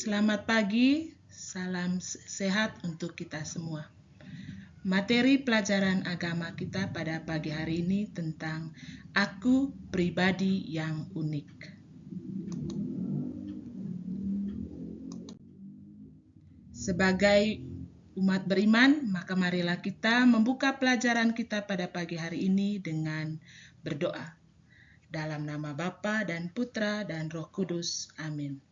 Selamat pagi, salam sehat untuk kita semua. Materi pelajaran agama kita pada pagi hari ini tentang aku pribadi yang unik. Sebagai umat beriman, maka marilah kita membuka pelajaran kita pada pagi hari ini dengan berdoa. Dalam nama Bapa dan Putra dan Roh Kudus. Amin.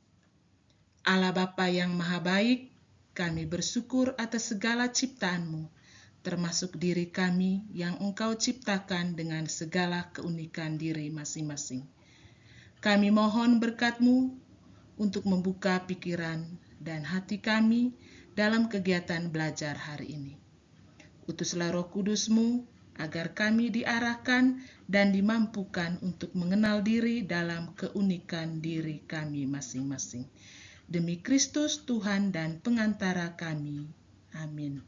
Allah Bapa yang Maha Baik, kami bersyukur atas segala ciptaan-Mu, termasuk diri kami yang Engkau ciptakan dengan segala keunikan diri masing-masing. Kami mohon berkat-Mu untuk membuka pikiran dan hati kami dalam kegiatan belajar hari ini. Utuslah Roh Kudus-Mu agar kami diarahkan dan dimampukan untuk mengenal diri dalam keunikan diri kami masing-masing. Demi Kristus Tuhan dan pengantara kami. Amin.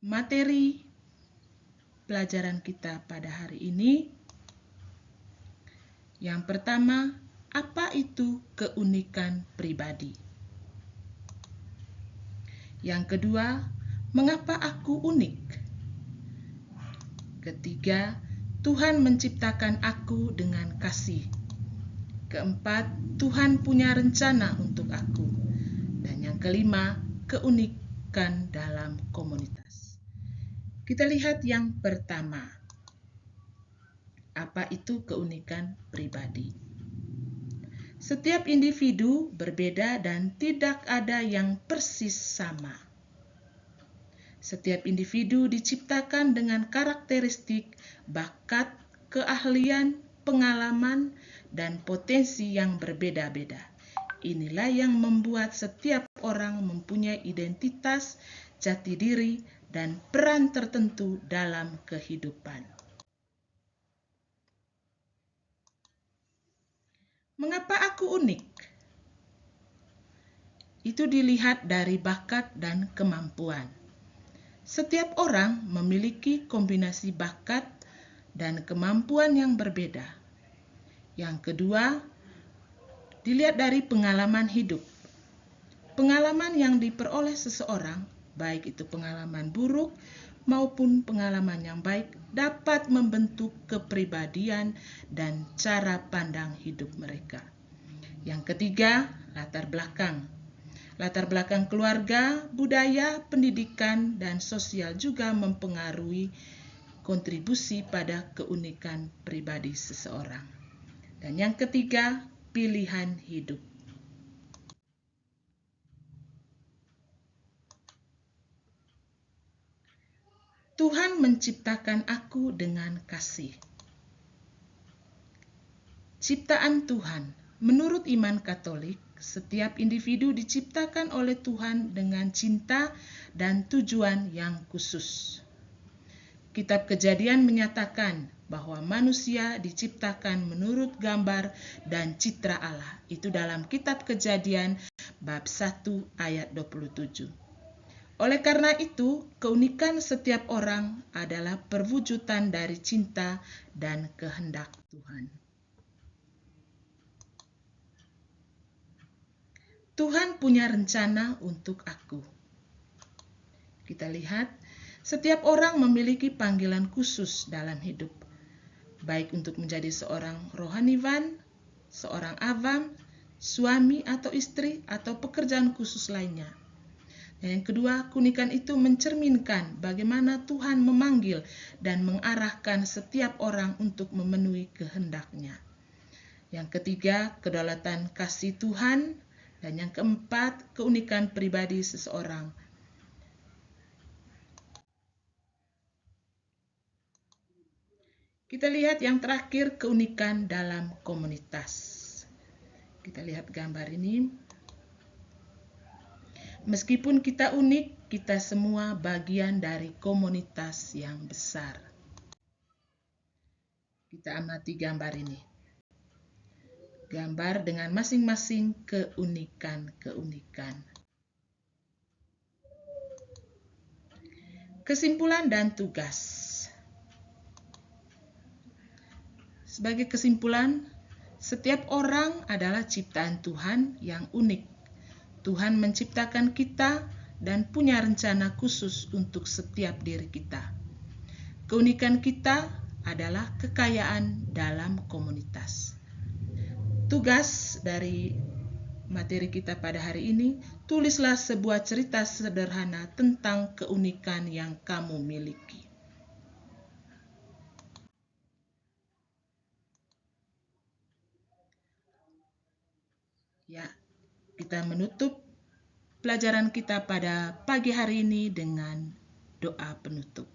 Materi pelajaran kita pada hari ini. Yang pertama, apa itu keunikan pribadi? Yang kedua, mengapa aku unik? Ketiga, Tuhan menciptakan aku dengan kasih. Keempat, Tuhan punya rencana untuk aku. Dan yang kelima, keunikan dalam komunitas. Kita lihat yang pertama. Apa itu keunikan pribadi? Setiap individu berbeda dan tidak ada yang persis sama. Setiap individu diciptakan dengan karakteristik, bakat, keahlian, pengalaman, dan potensi yang berbeda-beda. Inilah yang membuat setiap orang mempunyai identitas, jati diri, dan peran tertentu dalam kehidupan. Mengapa aku unik? Itu dilihat dari bakat dan kemampuan. Setiap orang memiliki kombinasi bakat dan kemampuan yang berbeda. Yang kedua, dilihat dari pengalaman hidup. Pengalaman yang diperoleh seseorang, baik itu pengalaman buruk maupun pengalaman yang baik, dapat membentuk kepribadian dan cara pandang hidup mereka. Yang ketiga, latar belakang. Latar belakang keluarga, budaya, pendidikan, dan sosial juga mempengaruhi kontribusi pada keunikan pribadi seseorang. Dan yang ketiga, pilihan hidup. Tuhan menciptakan aku dengan kasih. Ciptaan Tuhan. Menurut iman Katolik, setiap individu diciptakan oleh Tuhan dengan cinta dan tujuan yang khusus. Kitab Kejadian menyatakan bahwa manusia diciptakan menurut gambar dan citra Allah. Itu dalam Kitab Kejadian bab 1 ayat 27. Oleh karena itu, keunikan setiap orang adalah perwujudan dari cinta dan kehendak Tuhan. Tuhan punya rencana untuk aku. Kita lihat, setiap orang memiliki panggilan khusus dalam hidup, baik untuk menjadi seorang rohaniwan, seorang awam, suami atau istri, atau pekerjaan khusus lainnya. Dan yang kedua, keunikan itu mencerminkan bagaimana Tuhan memanggil dan mengarahkan setiap orang untuk memenuhi kehendak-Nya. Yang ketiga, kedaulatan kasih Tuhan. Dan yang keempat, keunikan pribadi seseorang. Kita lihat yang terakhir, keunikan dalam komunitas. Kita lihat gambar ini. Meskipun kita unik, kita semua bagian dari komunitas yang besar. Kita amati gambar ini. Gambar dengan masing-masing keunikan-keunikan. Kesimpulan dan tugas. Sebagai kesimpulan, setiap orang adalah ciptaan Tuhan yang unik. Tuhan menciptakan kita dan punya rencana khusus untuk setiap diri kita. Keunikan kita adalah kekayaan dalam komunitas. Tugas dari materi kita pada hari ini, tulislah sebuah cerita sederhana tentang keunikan yang kamu miliki. Ya, kita menutup pelajaran kita pada pagi hari ini dengan doa penutup.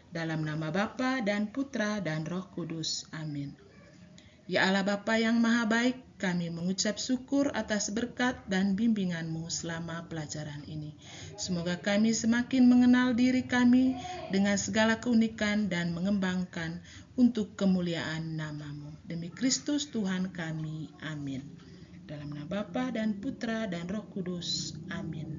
Dalam nama Bapa dan Putra dan Roh Kudus. Amin. Ya Allah Bapa yang Maha Baik, kami mengucap syukur atas berkat dan bimbingan-Mu selama pelajaran ini. Semoga kami semakin mengenal diri kami dengan segala keunikan dan mengembangkan untuk kemuliaan nama-Mu. Demi Kristus Tuhan kami. Amin. Dalam nama Bapa dan Putra dan Roh Kudus. Amin.